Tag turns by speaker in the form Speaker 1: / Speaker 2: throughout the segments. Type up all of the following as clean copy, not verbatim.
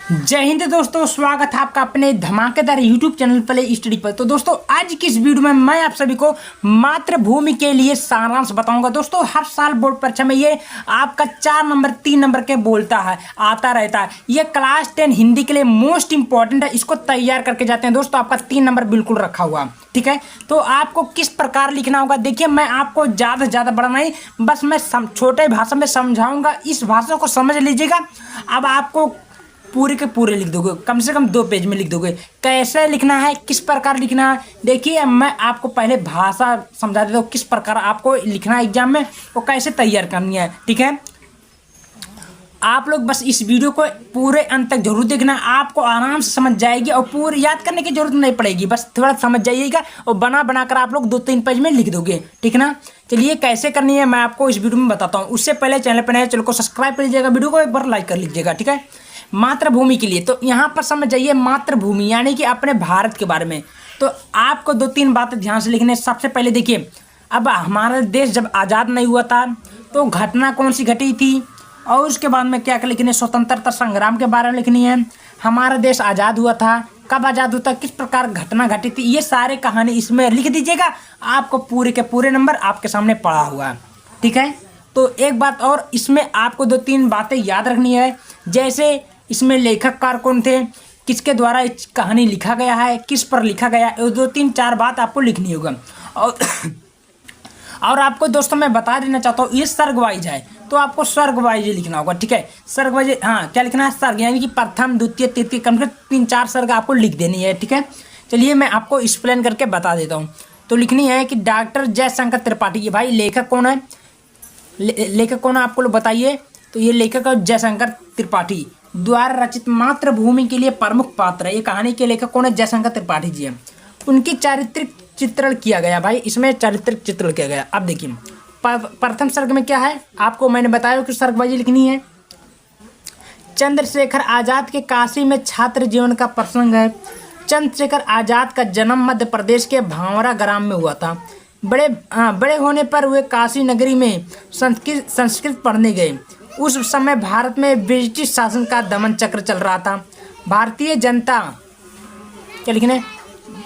Speaker 1: जय हिंद दोस्तों, स्वागत है आपका अपने धमाकेदार YouTube चैनल प्ले स्टडी पर। तो दोस्तों आज की इस वीडियो में मैं आप सभी को मातृभूमि के लिए सारांश बताऊंगा। दोस्तों हर साल बोर्ड परीक्षा में ये आपका 4 नंबर 3 नंबर के बोलता है, आता रहता है। ये क्लास 10 हिंदी के लिए मोस्ट इंपॉर्टेंट है, इसको तैयार करके जाते हैं। दोस्तों आपका 3 नंबर बिल्कुल रखा हुआ, ठीक है। तो आपको किस प्रकार लिखना होगा, देखिए मैं आपको ज़्यादा से ज़्यादा बड़ा नहीं, बस मैं छोटे भाषा में समझाऊंगा, इस भाषा को समझ लीजिएगा। अब आपको पूरे के पूरे लिख दोगे, कम से कम 2 पेज में लिख दोगे। कैसे लिखना है, किस प्रकार लिखना है, देखिए मैं आपको पहले भाषा समझा देता हूँ, किस प्रकार आपको लिखना है एग्जाम में और कैसे तैयार करनी है, ठीक है। आप लोग बस इस वीडियो को पूरे अंत तक जरूर देखना, आपको आराम से समझ जाएगी और पूरी याद करने की जरूरत नहीं पड़ेगी, बस थोड़ा समझ जाइएगा और बना कर आप लोग 2-3 पेज में लिख दोगे, ठीक ना। चलिए कैसे करनी है मैं आपको इस वीडियो में बताता हूँ। उससे पहले चैनल पर नए चैनल को सब्सक्राइब कर लीजिएगा, वीडियो को एक बार लाइक कर लीजिएगा, ठीक है। मातृभूमि के लिए तो यहाँ पर समझ जाइए, मातृभूमि यानी कि अपने भारत के बारे में। तो आपको 2-3 बातें ध्यान से लिखने। सबसे पहले देखिए, अब हमारा देश जब आज़ाद नहीं हुआ था तो घटना कौन सी घटी थी, और उसके बाद में क्या क्या लिखने, स्वतंत्रता संग्राम के बारे में लिखनी है। हमारा देश आज़ाद हुआ था, कब आज़ाद हुआ था, किस प्रकार घटना घटी थी, ये सारे कहानी इसमें लिख दीजिएगा। आपको पूरे के पूरे नंबर आपके सामने पड़ा हुआ है, ठीक है। तो एक बात और, इसमें आपको 2-3 बातें याद रखनी है। जैसे इसमें लेखककार कौन थे, किसके द्वारा इस कहानी लिखा गया है, किस पर लिखा गया है, 2-3-4 बात आपको लिखनी होगा। और आपको दोस्तों मैं बता देना चाहता हूँ, ये सर्ग वाइज है तो आपको सर्ग वाइज लिखना होगा, ठीक है। सर्ग वाइज, हाँ क्या लिखना है, सर्ग यानी कि प्रथम द्वितीय तृतीय, कम से कम 3-4 सर्ग आपको लिख देनी है, ठीक है। चलिए मैं आपको एक्सप्लेन करके बता देता हूँ। तो लिखनी है कि डॉक्टर जयशंकर त्रिपाठी, ये भाई लेखक कौन है, लेखक कौन है आपको लोग बताइए। तो ये लेखक है जयशंकर त्रिपाठी द्वारा रचित मातृभूमि के लिए प्रमुख पात्र है। ये कहानी के लेखक कौन है, जयशंकर त्रिपाठी जी है। उनकी चारित्रिक चित्रण किया गया, भाई इसमें चारित्रिक चित्रण किया गया। अब देखिए प्रथम सर्ग में क्या है, आपको मैंने बताया कि सर्गबाजी लिखनी है। चंद्रशेखर आजाद के काशी में छात्र जीवन का प्रसंग है। चंद्रशेखर आजाद का जन्म मध्य प्रदेश के भांवरा ग्राम में हुआ था। बड़े होने पर वे काशी नगरी में संस्कृत पढ़ने गए। उस समय भारत में ब्रिटिश शासन का दमन चक्र चल रहा था। भारतीय जनता क्या लिखने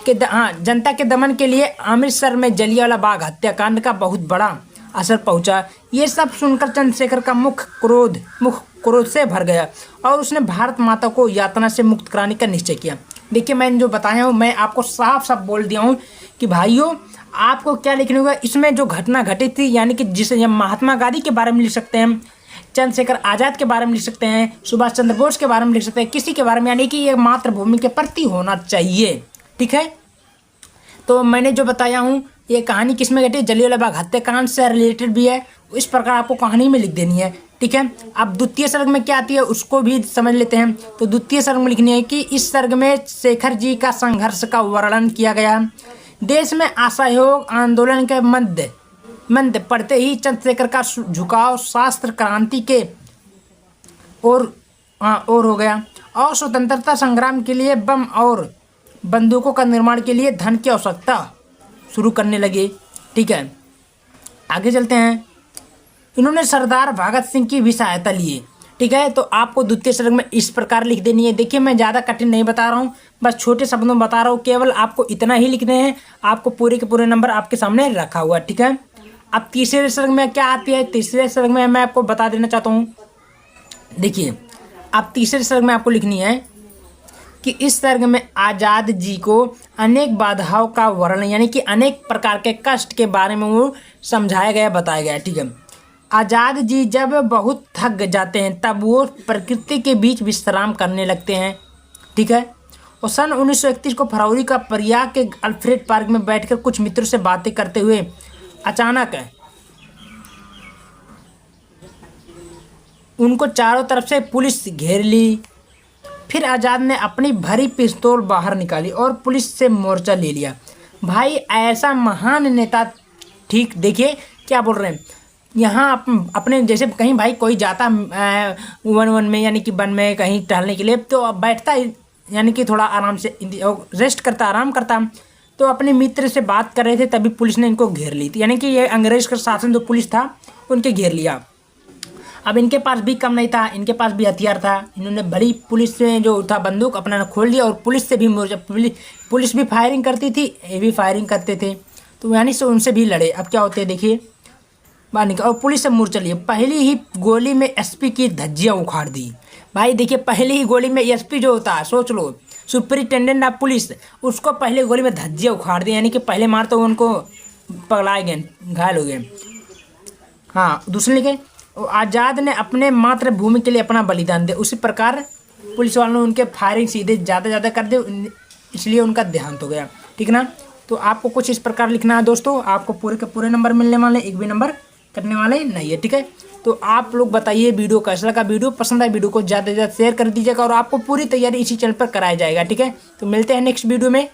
Speaker 1: के जनता के दमन के लिए अमृतसर में जलियांवाला बाग हत्याकांड का बहुत बड़ा असर पहुंचा। ये सब सुनकर चंद्रशेखर का मुख क्रोध से भर गया और उसने भारत माता को यातना से मुक्त कराने का निश्चय किया। देखिए मैंने जो बताया हूँ, मैं आपको साफ साफ बोल दिया हूँ कि भाइयों आपको क्या लिखना होगा। इसमें जो घटना घटी थी, यानी कि जिसे हम महात्मा गांधी के बारे में लिख सकते हैं, चंद्रशेखर आजाद के बारे में लिख सकते हैं, सुभाष चंद्र बोस के बारे में लिख सकते हैं, किसी के बारे में, यानी कि ये मातृभूमि के प्रति होना चाहिए, ठीक है। तो मैंने जो बताया हूँ ये कहानी किसमें घटी, जलियांवाला बाग हत्याकांड से रिलेटेड भी है। इस प्रकार आपको कहानी में लिख देनी है, ठीक है। अब द्वितीय सर्ग में क्या आती है उसको भी समझ लेते हैं। तो द्वितीय सर्ग में लिखनी है कि इस सर्ग में शेखर जी का संघर्ष का वर्णन किया गया। देश में असहयोग आंदोलन के मध्य पढ़ते ही चंद्रशेखर का झुकाव शास्त्र क्रांति के और हो गया और स्वतंत्रता संग्राम के लिए बम और बंदूकों का निर्माण के लिए धन की आवश्यकता शुरू करने लगे, ठीक है। आगे चलते हैं। इन्होंने सरदार भगत सिंह की भी सहायता ली, ठीक है। तो आपको द्वितीय सर्ग में इस प्रकार लिख देनी है। देखिए मैं ज़्यादा कठिन नहीं बता रहा हूँ, बस छोटे शब्दों में बता रहा हूँ, केवल आपको इतना ही लिखने हैं। आपको पूरे के पूरे नंबर आपके सामने रखा हुआ, ठीक है। अब तीसरे सर्ग में क्या आती है, तीसरे सर्ग में मैं आपको बता देना चाहता हूँ। देखिए अब तीसरे सर्ग में आपको लिखनी है कि इस सर्ग में आज़ाद जी को अनेक बाधाओं का वर्णन, यानी कि अनेक प्रकार के कष्ट के बारे में वो समझाया गया, बताया गया, ठीक है। आज़ाद जी जब बहुत थक जाते हैं तब वो प्रकृति के बीच विश्राम करने लगते हैं, ठीक है। और सन 1931 को फरवरी का प्रयाग के अल्फ्रेड पार्क में बैठकर कुछ मित्रों से बातें करते हुए अचानक उनको चारों तरफ से पुलिस घेर ली। फिर आज़ाद ने अपनी भरी पिस्तौल बाहर निकाली और पुलिस से मोर्चा ले लिया। भाई ऐसा महान नेता, ठीक देखिए क्या बोल रहे हैं यहाँ अपने जैसे कहीं भाई कोई जाता वन में, यानी कि वन में कहीं टहलने के लिए, तो बैठता यानी कि थोड़ा आराम से रेस्ट करता, आराम करता। तो अपने मित्र से बात कर रहे थे तभी पुलिस ने इनको घेर ली थी, यानी कि ये अंग्रेज का शासन जो पुलिस था उनके घेर लिया। अब इनके पास भी कम नहीं था, इनके पास भी हथियार था। इन्होंने बड़ी पुलिस से जो था बंदूक अपना खोल लिया और पुलिस से भी पुलिस भी फायरिंग करती थी, ये भी फायरिंग करते थे, तो यानी से उनसे भी लड़े। अब क्या होते हैं देखिए, बाहर निकल और पुलिस से मूर्छा लिए। पहली ही गोली में एसपी की धज्जियां उखाड़ दी। भाई देखिए, पहली ही गोली में एसपी जो होता है, सोच लो, सुपरिटेंडेंट ऑफ पुलिस, उसको पहले गोली में धज्जियां उखाड़ दी, यानी कि पहले मार तो उनको पगलाए गए, घायल हो गए। हाँ, दूसरे लिखे, आज़ाद ने अपने मातृभूमि के लिए अपना बलिदान दिया, उसी प्रकार पुलिस वालों ने उनके फायरिंग सीधे ज़्यादा कर दी, इसलिए उनका देहांत हो गया। ठीक ना। तो आपको कुछ इस प्रकार लिखना है दोस्तों, आपको पूरे के पूरे नंबर मिलने वाले, एक भी नंबर कटने वाले नहीं है। ठीक है, तो आप लोग बताइए वीडियो कैसा लगा। वीडियो पसंद आए वीडियो को ज़्यादा से ज़्यादा शेयर कर दीजिएगा और आपको पूरी तैयारी इसी चैनल पर कराया जाएगा। ठीक है, तो मिलते हैं नेक्स्ट वीडियो में।